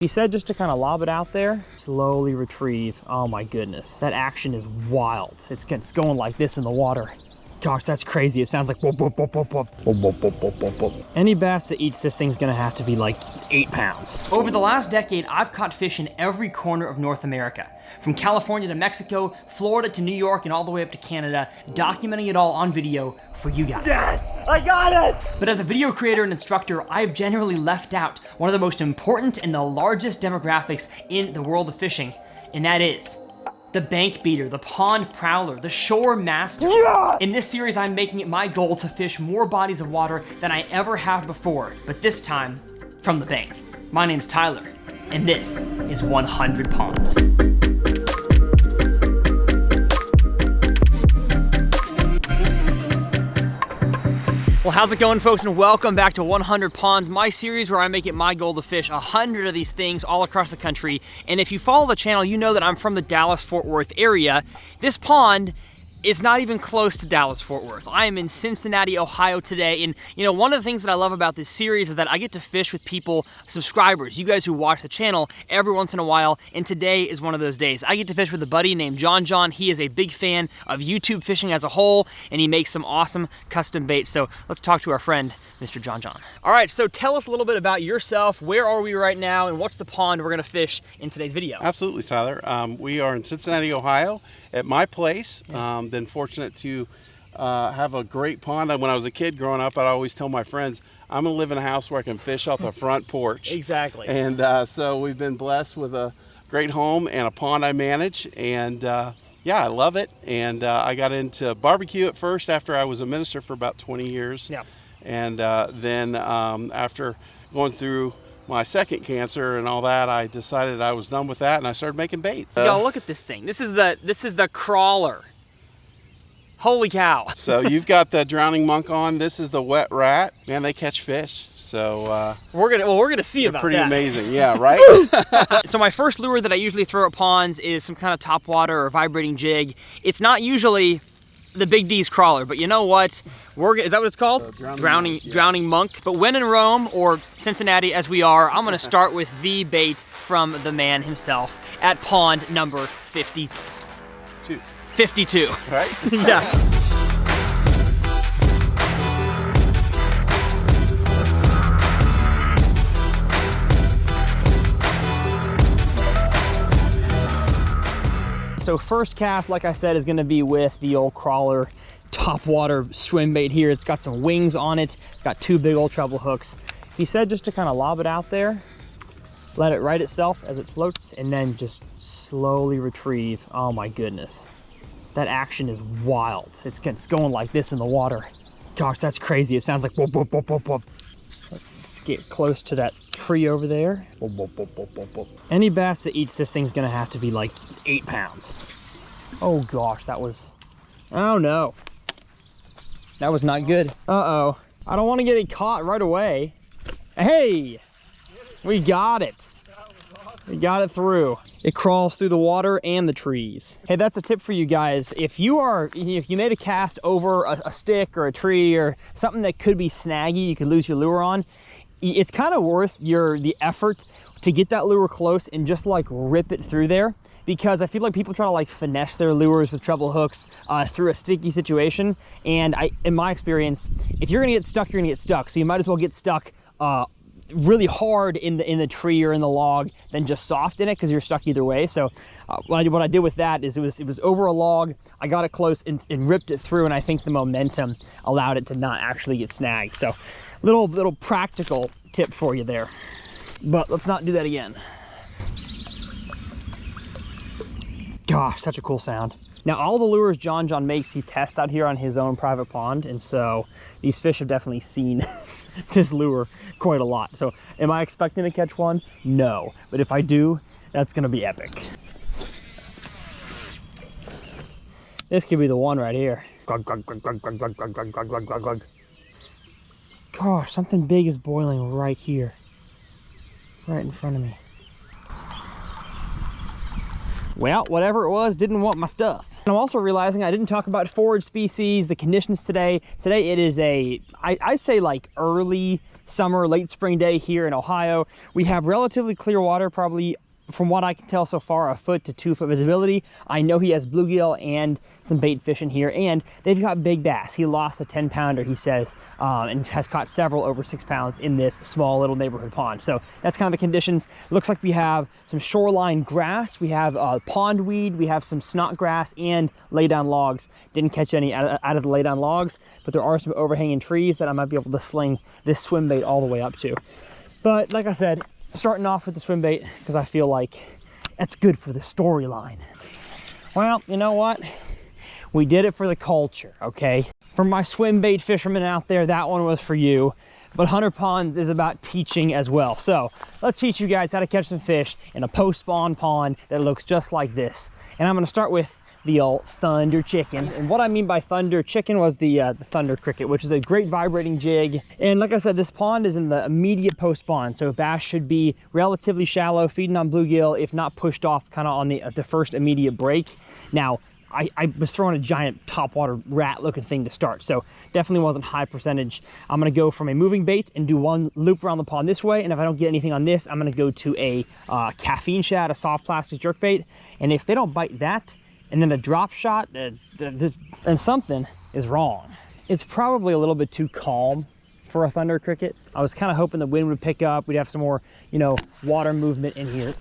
He said just to kind of lob it out there, slowly retrieve. Oh my goodness, that action is wild. It's going like this in the water. Gosh, that's crazy. It sounds like whoop, whoop, whoop, whoop, whoop. Whoop, whoop, whoop, whoop, whoop, whoop. Any bass that eats this thing's gonna have to be like 8 pounds. Over the last decade, I've caught fish in every corner of North America. From California to Mexico, Florida to New York, and all the way up to Canada, documenting it all on video for you guys. Yes, I got it! But as a video creator and instructor, I've generally left out one of the most important and the largest demographics in the world of fishing, and that is the bank beater, the pond prowler, the shore master. Yeah! In this series, I'm making it my goal to fish more bodies of water than I ever have before, but this time, from the bank. My name's Tyler, and this is 100 Ponds. Well, how's it going, folks, and welcome back to 100 Ponds, my series where I make it my goal to fish 100 of these things all across the country. And if you follow the channel, you know that I'm from the Dallas-Fort Worth area. This pond is not even close to Dallas-Fort Worth. I am in Cincinnati, Ohio today, and you know, one of the things that I love about this series is that I get to fish with people, subscribers, you guys who watch the channel every once in a while, and today is one of those days. I get to fish with a buddy named John. He is a big fan of YouTube fishing as a whole, and he makes some awesome custom baits. So let's talk to our friend, Mr. John. All right, so tell us a little bit about yourself. Where are we right now, and what's the pond we're gonna fish in today's video? Absolutely, Tyler. We are in Cincinnati, Ohio, at my place. Been fortunate to have a great pond. When I was a kid growing up, I'd always tell my friends, I'm gonna live in a house where I can fish off the front porch. Exactly. And so we've been blessed with a great home and a pond I manage, and yeah, I love it. And I got into barbecue at first after I was a minister for about 20 years. Yeah. And then after going through my second cancer and all that, I decided I was done with that, and I started making baits. Y'all, look at this thing. This is the crawler. Holy cow. So you've got the drowning monk on. This is the wet rat. Man, they catch fish. So we're gonna see about pretty that. Amazing, yeah, right? So my first lure that I usually throw at ponds is some kind of topwater or vibrating jig. It's not usually the Big D's crawler, but you know what? Is that what it's called? Drowning monk. But when in Rome, or Cincinnati as we are, I'm gonna start with the bait from the man himself at pond number 52. Right? Yeah. So first cast, like I said, is gonna be with the old crawler topwater swim bait here. It's got some wings on it. It's got 2 big old treble hooks. He said just to kind of lob it out there, let it right itself as it floats, and then just slowly retrieve. Oh my goodness. That action is wild. It's going like this in the water. Gosh, that's crazy. It sounds like whoop, whoop, whoop, whoop, whoop. Let's get close to that tree over there. Whoop, whoop, whoop, whoop, whoop, whoop. Any bass that eats this thing's gonna have to be like 8 pounds. Oh gosh, that was, oh no. That was not good. Uh-oh. I don't want to get it caught right away. Hey, we got it. We got it through. It crawls through the water and the trees. Hey, that's a tip for you guys. If you made a cast over a stick or a tree or something that could be snaggy, you could lose your lure on, it's kind of worth the effort to get that lure close and just like rip it through there. Because I feel like people try to like finesse their lures with treble hooks through a sticky situation. And in my experience, if you're gonna get stuck, you're gonna get stuck. So you might as well get stuck really hard in the tree or in the log than just soft in it, because you're stuck either way. So what I did with that is it was over a log. I got it close and ripped it through, and I think the momentum allowed it to not actually get snagged. So little practical tip for you there. But let's not do that again. Gosh, such a cool sound. Now, all the lures John makes, he tests out here on his own private pond, and so these fish have definitely seen this lure quite a lot. So am I expecting to catch one? No, but if I do, that's gonna be epic. This could be the one right here. Glug, glug, glug, glug, glug, glug, glug, glug, glug, glug, glug. Gosh, something big is boiling right here, right in front of me. Well, whatever it was didn't want my stuff. And I'm also realizing I didn't talk about forage species, the conditions today. Today it is I say like early summer, late spring day here in Ohio. We have relatively clear water, probably from what I can tell so far, 1 foot to 2 foot visibility. I know he has bluegill and some bait fish in here, and they've got big bass. He lost a 10-pounder, he says, and has caught several over 6 pounds in this small little neighborhood pond. So that's kind of the conditions. Looks like we have some shoreline grass, we have pond weed, we have some snot grass, and lay down logs. Didn't catch any out of the lay down logs, but there are some overhanging trees that I might be able to sling this swim bait all the way up to. But like I said, starting off with the swim bait because I feel like that's good for the storyline. Well, you know what? We did it for the culture, okay? For my swim bait fishermen out there, that one was for you. But 100 Ponds is about teaching as well. So let's teach you guys how to catch some fish in a post-spawn pond that looks just like this. And I'm gonna start with the old Thunder Chicken. And what I mean by Thunder Chicken was the Thunder Cricket, which is a great vibrating jig. And like I said, this pond is in the immediate post spawn, so bass should be relatively shallow, feeding on bluegill, if not pushed off kind of on the first immediate break. Now, I was throwing a giant topwater rat looking thing to start, so definitely wasn't high percentage. I'm gonna go from a moving bait and do one loop around the pond this way, and if I don't get anything on this, I'm gonna go to a caffeine shad, a soft plastic jerkbait. And if they don't bite that, and then a drop shot, and something is wrong. It's probably a little bit too calm for a Thunder Cricket. I was kind of hoping the wind would pick up. We'd have some more, you know, water movement in here.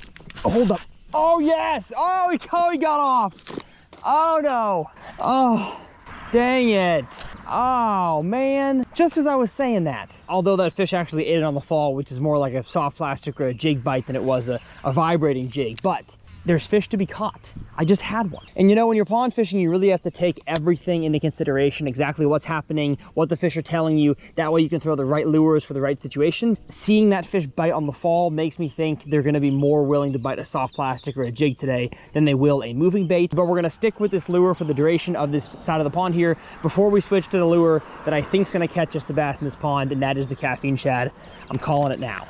Oh, hold up. Oh, yes. Oh, he got off. Oh, no. Oh, dang it. Oh, man. Just as I was saying that. Although that fish actually ate it on the fall, which is more like a soft plastic or a jig bite than it was a vibrating jig. But there's fish to be caught. I just had one. And you know, when you're pond fishing, you really have to take everything into consideration, exactly what's happening, what the fish are telling you. That way you can throw the right lures for the right situation. Seeing that fish bite on the fall makes me think they're gonna be more willing to bite a soft plastic or a jig today than they will a moving bait. But we're gonna stick with this lure for the duration of this side of the pond here before we switch to the lure that I think is gonna catch us the bass in this pond, and that is the caffeine shad. I'm calling it now.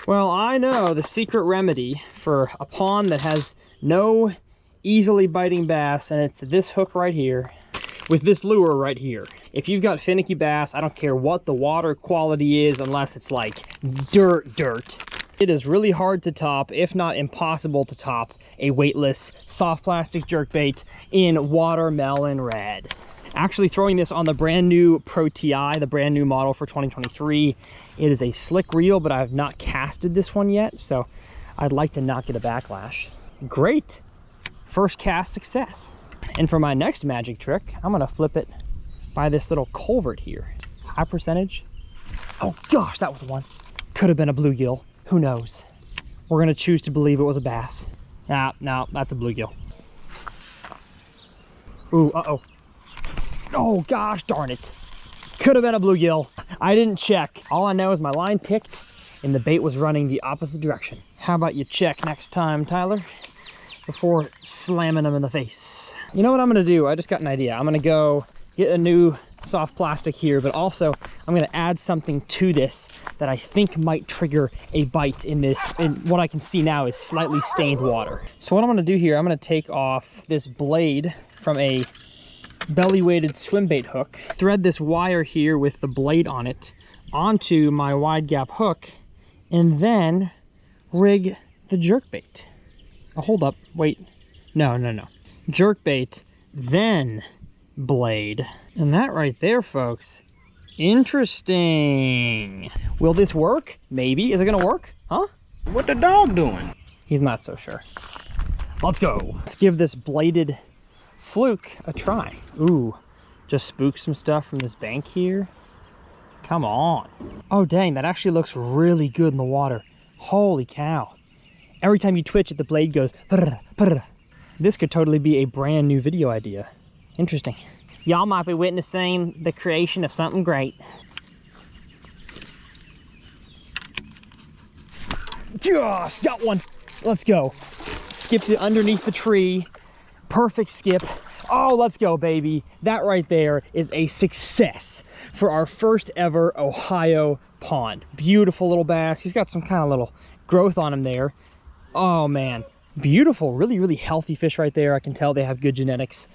Well, I know the secret remedy for a pond that has no easily biting bass, and it's this hook right here with this lure right here. If you've got finicky bass, I don't care what the water quality is, unless it's like dirt. It is really hard to top, if not impossible to top, a weightless soft plastic jerkbait in watermelon red. Actually throwing this on the brand new Pro TI, the brand new model for 2023. It is a slick reel, but I have not casted this one yet, so I'd like to not get a backlash. Great, first cast success. And for my next magic trick, I'm gonna flip it by this little culvert here. High percentage. Oh gosh, that was one. Could have been a bluegill, who knows? We're gonna choose to believe it was a bass. No, that's a bluegill. Ooh, uh-oh. Oh gosh darn it. Could have been a bluegill. I didn't check. All I know is my line ticked and the bait was running the opposite direction. How about you check next time, Tyler, before slamming them in the face? You know what I'm gonna do? I just got an idea. I'm gonna go get a new soft plastic here, but also I'm gonna add something to this that I think might trigger a bite in this. And what I can see now is slightly stained water. So what I'm gonna do here, I'm gonna take off this blade from a belly weighted swim bait hook, thread this wire here with the blade on it onto my wide gap hook, and then rig the jerk bait. Oh, hold up, wait, no. Jerk bait, then blade. And that right there, folks, interesting. Will this work? Maybe. Is it gonna work? Huh? What the dog doing? He's not so sure. Let's go. Let's give this bladed fluke a try. Ooh, just spook some stuff from this bank here. Come on. Oh dang, that actually looks really good in the water. Holy cow. Every time you twitch it, the blade goes purr, purr. This could totally be a brand new video idea. Interesting. Y'all might be witnessing the creation of something great. Gosh, got one. Let's go. Skipped it underneath the tree. Perfect skip. Oh, let's go, baby. That right there is a success for our first ever Ohio pond. Beautiful little bass. He's got some kind of little growth on him there. Oh man, Beautiful, really, really healthy fish right there. I can tell they have good genetics.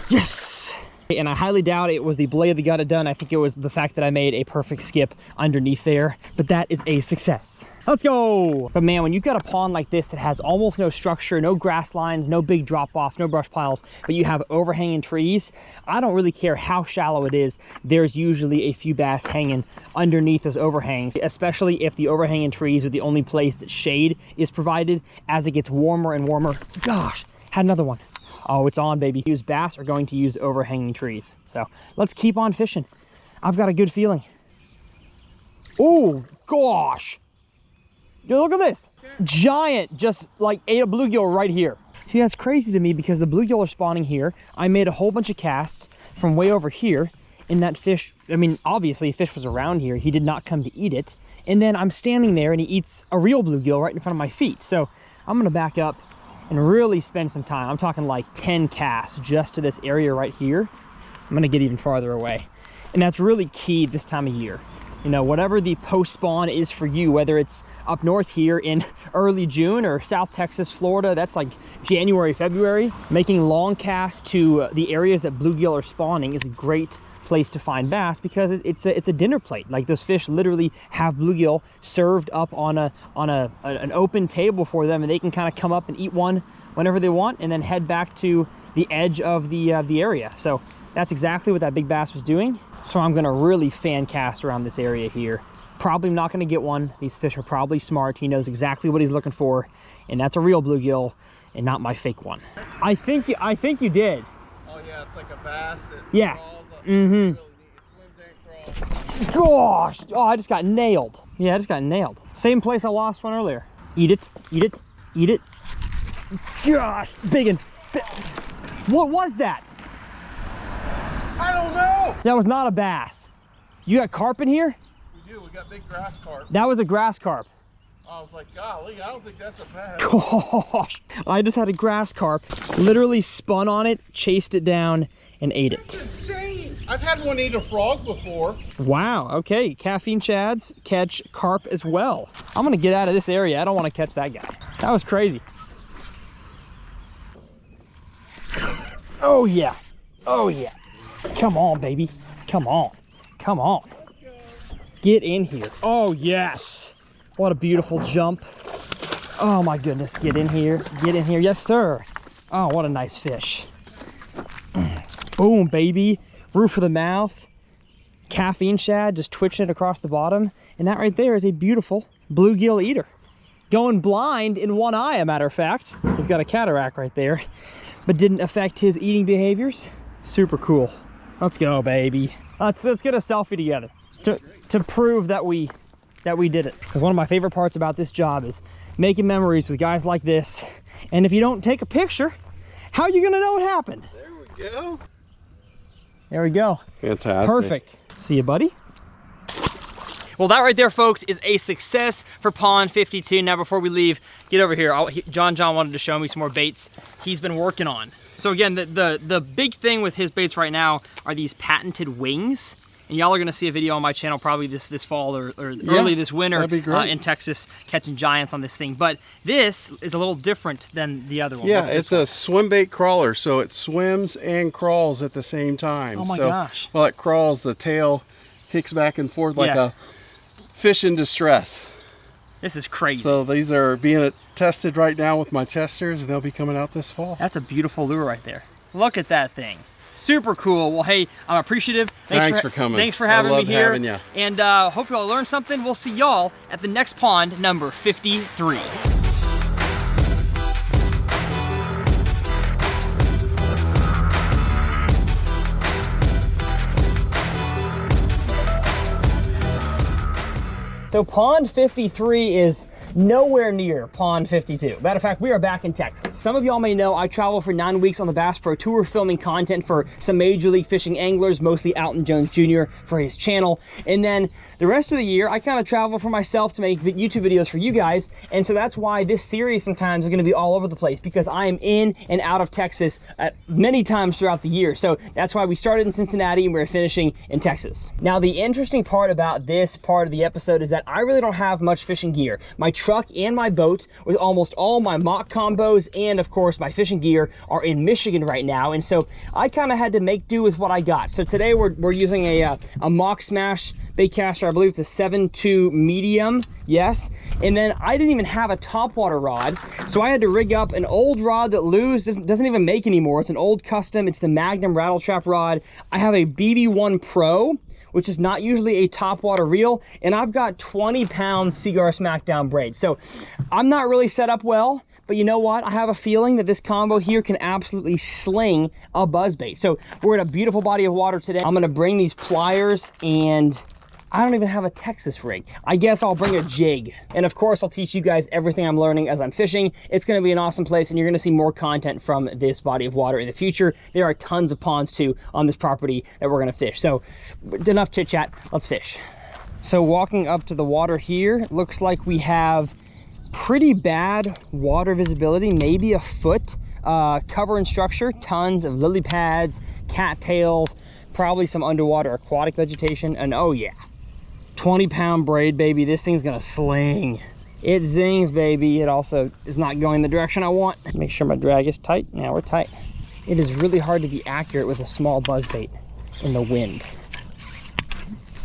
Yes! And I highly doubt it was the blade that got it done. I think it was the fact that I made a perfect skip underneath there, but that is a success. Let's go. But man, when you've got a pond like this that has almost no structure, no grass lines, no big drop offs, no brush piles, but you have overhanging trees, I don't really care how shallow it is. There's usually a few bass hanging underneath those overhangs, especially if the overhanging trees are the only place that shade is provided. As it gets warmer and warmer, gosh, had another one. Oh, it's on, baby. Use bass are going to use overhanging trees. So let's keep on fishing. I've got a good feeling. Oh, gosh. Dude, look at this. Giant, just like ate a bluegill right here. See, that's crazy to me because the bluegill are spawning here. I made a whole bunch of casts from way over here. And that fish, I mean, obviously fish was around here. He did not come to eat it. And then I'm standing there and he eats a real bluegill right in front of my feet. So I'm gonna back up and really spend some time. I'm talking like 10 casts just to this area right here. I'm gonna get even farther away. And that's really key this time of year. You know, whatever the post spawn is for you, whether it's up north here in early June or South Texas, Florida, that's like January, February. Making long casts to the areas that bluegill are spawning is a great place to find bass because it's a dinner plate. Like those fish literally have bluegill served up on an open table for them, and they can kind of come up and eat one whenever they want and then head back to the edge of the area. So that's exactly what that big bass was doing. So I'm gonna really fan cast around this area here. Probably not gonna get one. These fish are probably smart. He knows exactly what he's looking for, and that's a real bluegill and not my fake one. I think you did. Oh yeah, it's like a bass that crawls up. Mm-hmm. Really it swims and crawls. Gosh, oh, I just got nailed. Yeah, I just got nailed. Same place I lost one earlier. Eat it, eat it, eat it. Gosh, big and what was that? I don't know. That was not a bass. You got carp in here? We do. We got big grass carp. That was a grass carp. I was like, golly, I don't think that's a bass. Gosh, I just had a grass carp, literally spun on it, chased it down, and ate it. That's insane. I've had one eat a frog before. Wow, okay. Caffeine shads catch carp as well. I'm gonna get out of this area. I don't want to catch that guy. That was crazy. Oh yeah, oh yeah. Come on, baby. Come on. Come on. Get in here. Oh, yes. What a beautiful jump. Oh, my goodness. Get in here. Get in here. Yes, sir. Oh, what a nice fish. Boom, baby. Roof of the mouth. Caffeine shad just twitching it across the bottom. And that right there is a beautiful bluegill eater. Going blind in one eye, a matter of fact. He's got a cataract right there, but didn't affect his eating behaviors. Super cool. Let's go, baby. Let's get a selfie together to prove that we did it. Because one of my favorite parts about this job is making memories with guys like this. And if you don't take a picture, how are you gonna know what happened? There we go. There we go. Fantastic. Perfect. See you, buddy. Well, that right there, folks, is a success for Pond 52. Now, before we leave, get over here. John wanted to show me some more baits he's been working on. So again, the big thing with his baits right now are these patented wings. And y'all are gonna see a video on my channel probably this fall or early this winter in Texas catching giants on this thing. But this is a little different than the other one. Yeah, it's a Swimbait crawler, so it swims and crawls at the same time. Oh my gosh. While it crawls, the tail kicks back and forth like a fish in distress. This is crazy. So these are being tested right now with my testers, and they'll be coming out this fall. That's a beautiful lure right there. Look at that thing. Super cool. Well, hey, I'm appreciative. Thanks for coming. Thanks for having me here. Having you. And hope you all learned something. We'll see y'all at the next pond, number 53. So pond 53 is nowhere near pond 52. Matter of fact, we are back in Texas. Some of y'all may know I travel for 9 weeks on the Bass Pro Tour filming content for some Major League Fishing anglers, mostly Alton Jones Jr. for his channel. And then the rest of the year, I kind of travel for myself to make YouTube videos for you guys. And so that's why this series sometimes is gonna be all over the place, because I am in and out of Texas at many times throughout the year. So that's why we started in Cincinnati and we're finishing in Texas. Now, the interesting part about this part of the episode is that I really don't have much fishing gear. My truck and my boat with almost all my mock combos and of course my fishing gear are in Michigan right now, and so I kind of had to make do with what I got. So today we're using a mock smash bait caster. I believe it's a 7.2 medium, yes. And then I didn't even have a topwater rod, so I had to rig up an old rod that Lew's doesn't even make anymore. It's an old custom. It's the Magnum rattle trap rod. I have a BB1 Pro, which is not usually a topwater reel, and I've got 20-pound Seagar Smackdown braid. So I'm not really set up well, but you know what? I have a feeling that this combo here can absolutely sling a buzzbait. So we're in a beautiful body of water today. I'm gonna bring these pliers, and I don't even have a Texas rig. I guess I'll bring a jig. And of course, I'll teach you guys everything I'm learning as I'm fishing. It's gonna be an awesome place, and you're gonna see more content from this body of water in the future. There are tons of ponds too on this property that we're gonna fish. So enough chit chat, let's fish. So walking up to the water here, looks like we have pretty bad water visibility, maybe a foot. Cover and structure, tons of lily pads, cattails, probably some underwater aquatic vegetation, and oh yeah, 20-pound braid, baby. This thing's gonna sling. It zings, baby. It also is not going the direction I want. Make sure my drag is tight. Now we're tight. It is really hard to be accurate with a small buzzbait in the wind.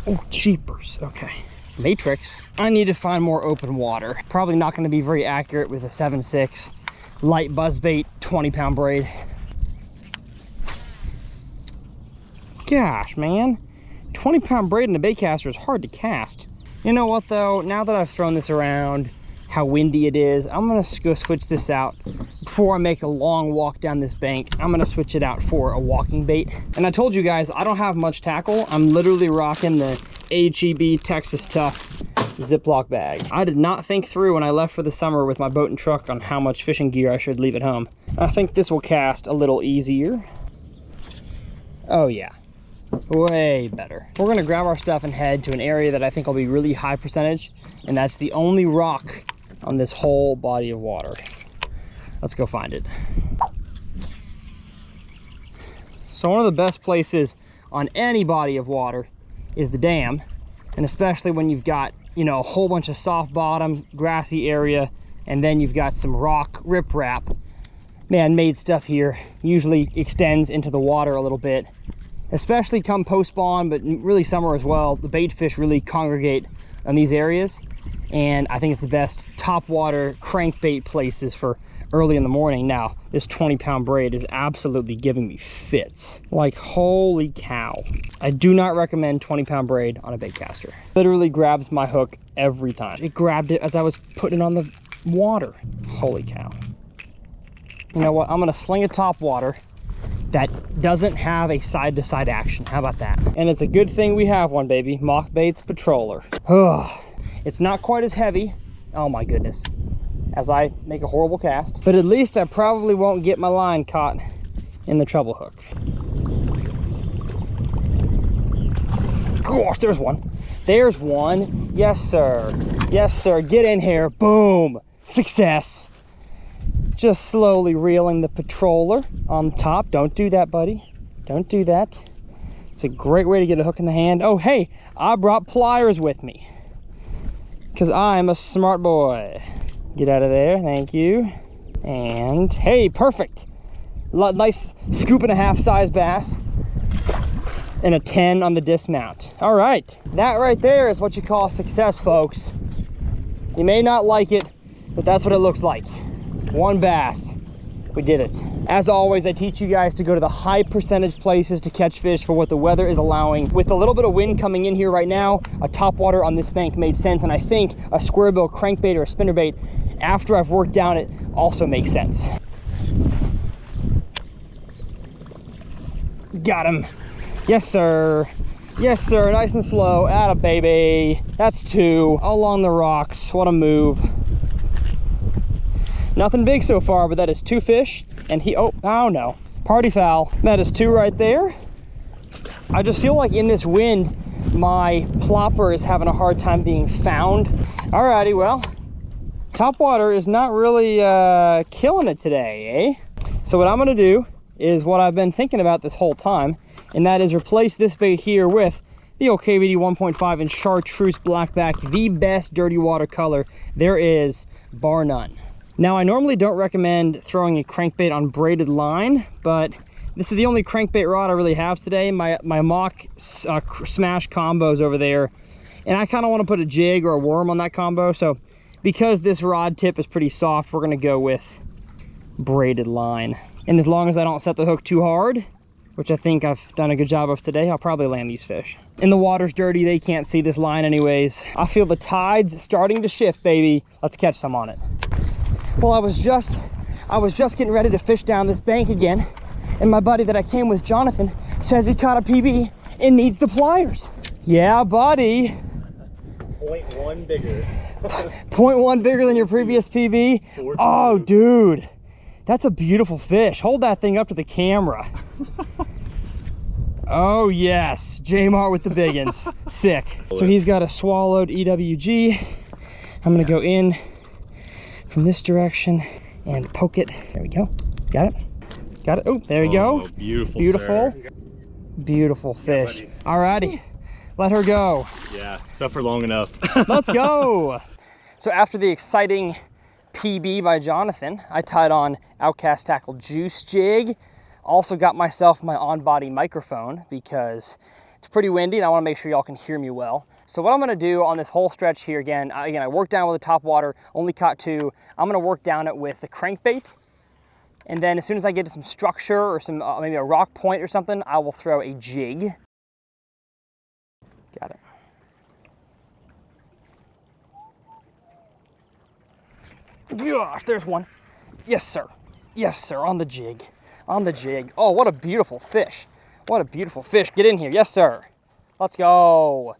Oh, jeepers. Okay. Matrix. I need to find more open water. Probably not gonna be very accurate with a 7.6 light buzzbait, 20-pound braid. Gosh, man. 20-pound braid in a bait caster is hard to cast. You know what though, now that I've thrown this around, how windy it is, I'm gonna go switch this out. Before I make a long walk down this bank, I'm gonna switch it out for a walking bait. And I told you guys, I don't have much tackle. I'm literally rocking the HEB Texas Tough Ziploc bag. I did not think through when I left for the summer with my boat and truck on how much fishing gear I should leave at home. I think this will cast a little easier. Oh yeah. Way better. We're gonna grab our stuff and head to an area that I think will be really high percentage, and that's the only rock on this whole body of water. Let's go find it. So one of the best places on any body of water is the dam, and especially when you've got, you know, a whole bunch of soft bottom, grassy area, and then you've got some rock riprap. Man-made stuff here usually extends into the water a little bit, especially come post-spawn, but really summer as well. The bait fish really congregate on these areas, and I think it's the best topwater crankbait places for early in the morning. Now, this 20-pound braid is absolutely giving me fits. Like, holy cow. I do not recommend 20-pound braid on a bait caster. Literally grabs my hook every time. It grabbed it as I was putting it on the water. Holy cow. You know what? I'm gonna sling a topwater that doesn't have a side-to-side action. How about that? And it's a good thing we have one, baby. Mock Bait's Patroller. It's not quite as heavy, oh my goodness, as I make a horrible cast, but at least I probably won't get my line caught in the treble hook. Gosh, there's one. There's one. Yes, sir. Yes, sir. Get in here. Boom. Success. Just slowly reeling the Patroller on top. Don't do that, buddy. Don't do that. It's a great way to get a hook in the hand. Oh, hey, I brought pliers with me because I'm a smart boy. Get out of there, thank you. And hey, perfect. Nice scoop and a half size bass and a 10 on the dismount. All right, that right there is what you call success, folks. You may not like it, but that's what it looks like. One bass, we did it. As always, I teach you guys to go to the high percentage places to catch fish for what the weather is allowing. With a little bit of wind coming in here right now, a topwater on this bank made sense, and I think a square bill crankbait or a spinnerbait after I've worked down it also makes sense. Got him. Yes, sir. Yes, sir. Nice and slow. Atta baby. That's two. Along the rocks. What a move. Nothing big so far, but that is two fish. And he, oh no. Party foul. That is two right there. I just feel like in this wind, my plopper is having a hard time being found. Alrighty, well, topwater is not really killing it today, eh? So what I'm gonna do is what I've been thinking about this whole time, and that is replace this bait here with the old KVD 1.5 in chartreuse blackback, the best dirty water color there is, bar none. Now, I normally don't recommend throwing a crankbait on braided line, but this is the only crankbait rod I really have today. My mock smash combo's over there, and I kind of want to put a jig or a worm on that combo. So because this rod tip is pretty soft, we're going to go with braided line. And as long as I don't set the hook too hard, which I think I've done a good job of today, I'll probably land these fish. And the water's dirty, they can't see this line anyways. I feel the tides starting to shift, baby. Let's catch some on it. Well, I was just getting ready to fish down this bank again, and my buddy that I came with, Jonathan, says he caught a PB and needs the pliers. Yeah, buddy. 0.1 bigger. 0.1 bigger than your previous PB? Oh, dude. That's a beautiful fish. Hold that thing up to the camera. Oh yes, J-Mart with the biggins. Sick. So he's got a swallowed EWG. I'm gonna go in from this direction and poke it. There we go. Got it? Got it? Oh, there we go. Beautiful, beautiful. Sir. Beautiful fish. Alrighty, let her go. Yeah, suffer long enough. Let's go. So after the exciting PB by Jonathan, I tied on Outcast Tackle Juice Jig. Also got myself my on-body microphone because it's pretty windy and I want to make sure y'all can hear me well. So what I'm going to do on this whole stretch here, again, I worked down with the Topwater, only caught 2. I'm going to work down it with the crankbait. And then as soon as I get to some structure or some maybe a rock point or something, I will throw a jig. Got it. Gosh, there's one. Yes, sir. Yes, sir, on the jig. On the jig. Oh, what a beautiful fish. What a beautiful fish. Get in here. Yes, sir. Let's go.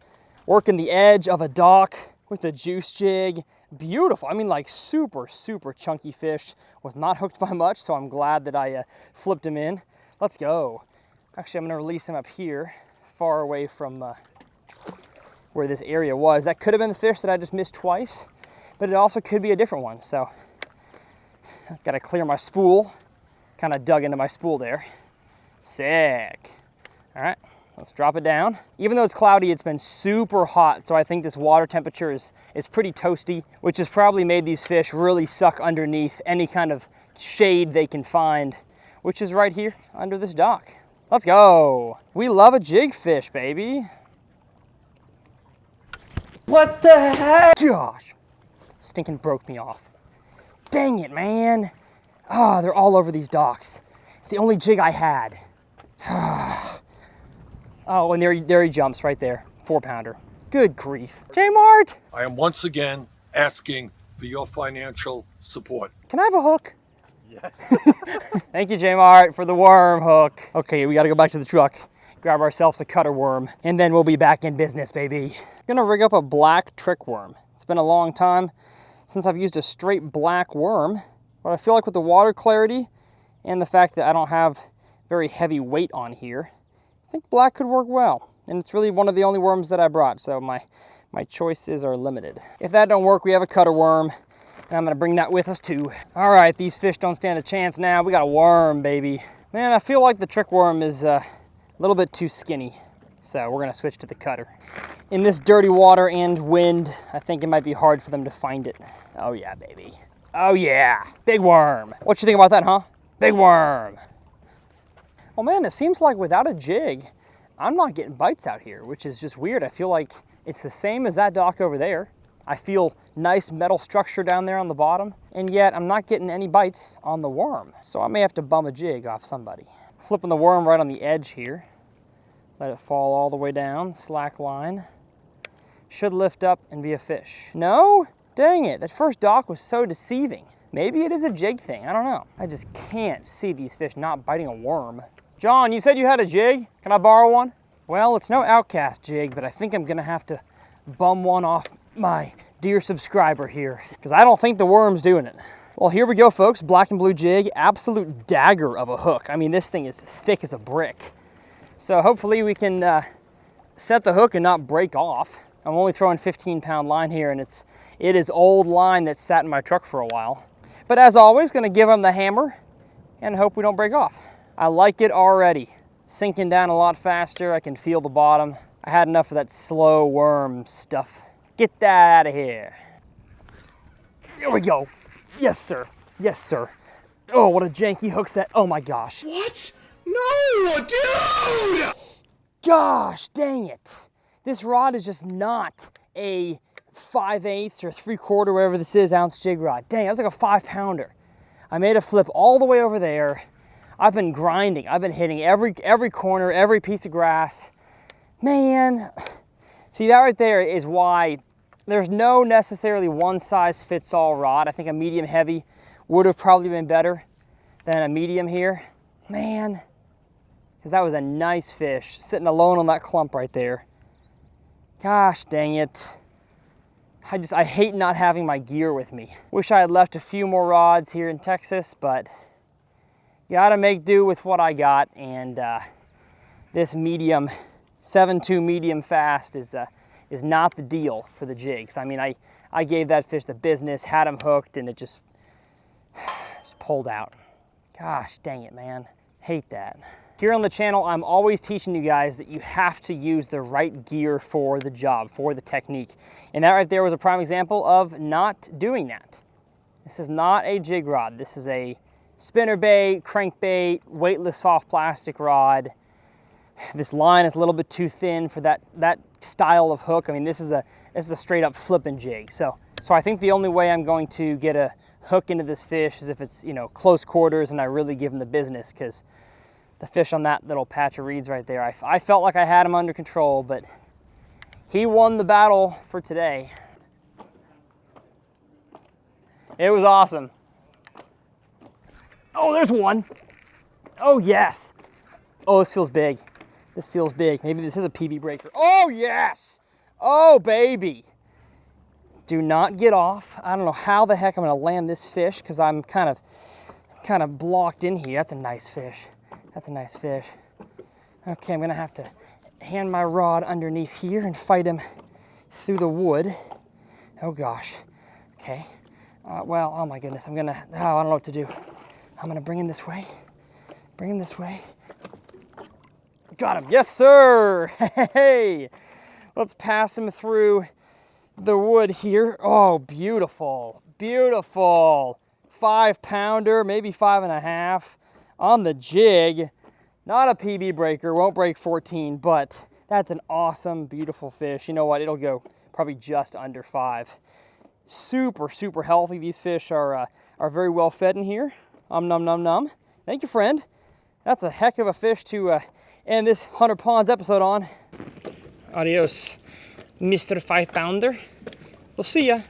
Working the edge of a dock with the juice jig. Beautiful. I mean, like super, super chunky fish. Was not hooked by much, so I'm glad that I flipped him in. Let's go. Actually, I'm going to release him up here, far away from where this area was. That could have been the fish that I just missed twice, but it also could be a different one. So I've got to clear my spool. Kind of dug into my spool there. Sick. All right, let's drop it down. Even though it's cloudy, it's been super hot, so I think this water temperature is pretty toasty, which has probably made these fish really suck underneath any kind of shade they can find, which is right here under this dock. Let's go. We love a jig fish, baby. What the heck? Gosh, stinking broke me off. Dang it, man. Ah, they're all over these docks. It's the only jig I had. Oh, and there he jumps right there. 4-pounder. Good grief. J-Mart! I am once again asking for your financial support. Can I have a hook? Yes. Thank you, J-Mart, for the worm hook. Okay, we gotta go back to the truck, grab ourselves a cutter worm, and then we'll be back in business, baby. Gonna rig up a black trick worm. It's been a long time since I've used a straight black worm, but I feel like with the water clarity and the fact that I don't have very heavy weight on here, I think black could work well. And it's really one of the only worms that I brought, so my choices are limited. If that don't work, we have a cutter worm, and I'm gonna bring that with us too. All right, these fish don't stand a chance now. We got a worm, baby. Man, I feel like the trick worm is a little bit too skinny, so we're gonna switch to the cutter. In this dirty water and wind, I think it might be hard for them to find it. Oh yeah, baby. Oh yeah, big worm. What you think about that, huh? Big worm. Well, man, it seems like without a jig, I'm not getting bites out here, which is just weird. I feel like it's the same as that dock over there. I feel nice metal structure down there on the bottom, and yet I'm not getting any bites on the worm. So I may have to bum a jig off somebody. Flipping the worm right on the edge here. Let it fall all the way down, slack line. Should lift up and be a fish. No? Dang it, that first dock was so deceiving. Maybe it is a jig thing, I don't know. I just can't see these fish not biting a worm. John, you said you had a jig. Can I borrow one? Well, it's no Outcast jig, but I think I'm gonna have to bum one off my dear subscriber here, because I don't think the worm's doing it. Well, here we go, folks. Black and blue jig, absolute dagger of a hook. I mean, this thing is thick as a brick. So hopefully we can set the hook and not break off. I'm only throwing 15-pound line here, and it is old line that's sat in my truck for a while. But as always, gonna give them the hammer and hope we don't break off. I like it already. Sinking down a lot faster. I can feel the bottom. I had enough of that slow worm stuff. Get that out of here. There we go. Yes, sir. Yes, sir. Oh, what a janky hook set. Oh my gosh. What? No, dude! Gosh, dang it. This rod is just not a 5/8 or 3/4, whatever this is, ounce jig rod. Dang, that was like a 5-pounder. I made a flip all the way over there. I've been grinding. I've been hitting every corner, every piece of grass. Man, see, that right there is why there's no necessarily one size fits all rod. I think a medium heavy would have probably been better than a medium here. Man, because that was a nice fish sitting alone on that clump right there. Gosh dang it. I hate not having my gear with me. Wish I had left a few more rods here in Texas, but gotta make do with what I got. And this medium, 7.2 medium fast is not the deal for the jigs. I mean, I gave that fish the business, had him hooked, and it just pulled out. Gosh dang it, man. Hate that. Here on the channel, I'm always teaching you guys that you have to use the right gear for the job, for the technique. And that right there was a prime example of not doing that. This is not a jig rod. This is a spinnerbait, crankbait, weightless soft plastic rod. This line is a little bit too thin for that style of hook. I mean, this is a straight up flipping jig. So I think the only way I'm going to get a hook into this fish is if it's, you know, close quarters and I really give him the business, because the fish on that little patch of reeds right there, I felt like I had him under control, but he won the battle for today. It was awesome. Oh, there's one. Oh, yes. Oh, this feels big. This feels big. Maybe this is a PB breaker. Oh, yes. Oh, baby. Do not get off. I don't know how the heck I'm going to land this fish because I'm kind of blocked in here. That's a nice fish. That's a nice fish. Okay, I'm going to have to hand my rod underneath here and fight him through the wood. Oh, gosh. Okay. Well, oh, my goodness. I don't know what to do. I'm going to bring him this way. Bring him this way. Got him. Yes, sir. Hey, let's pass him through the wood here. Oh, beautiful. Beautiful. 5-pounder, maybe 5.5 on the jig. Not a PB breaker, won't break 14, but that's an awesome, beautiful fish. You know what? It'll go probably just under 5. Super, super healthy. These fish are very well fed in here. Num, num, num. Thank you, friend. That's a heck of a fish to end this 100 Ponds episode on. Adios, Mr. 5-pounder. We'll see ya.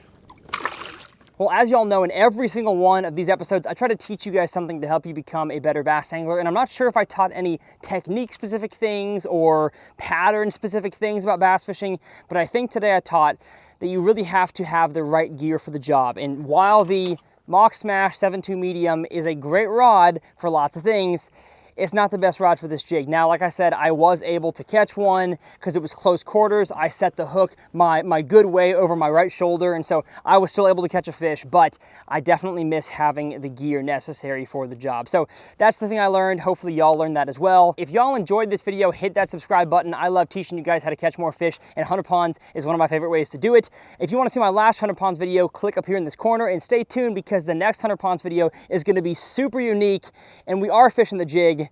Well, as y'all know, in every single one of these episodes, I try to teach you guys something to help you become a better bass angler. And I'm not sure if I taught any technique-specific things or pattern-specific things about bass fishing, but I think today I taught that you really have to have the right gear for the job. And while the Mock Smash 7.2 medium is a great rod for lots of things, it's not the best rod for this jig. Now, like I said, I was able to catch one because it was close quarters. I set the hook my good way over my right shoulder, and so I was still able to catch a fish, but I definitely miss having the gear necessary for the job. So that's the thing I learned. Hopefully y'all learned that as well. If y'all enjoyed this video, hit that subscribe button. I love teaching you guys how to catch more fish, and 100 Ponds is one of my favorite ways to do it. If you want to see my last 100 Ponds video, click up here in this corner and stay tuned because the next 100 Ponds video is going to be super unique, and we are fishing the jig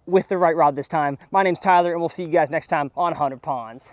with the right rod this time. My name's Tyler, and we'll see you guys next time on 100 Ponds.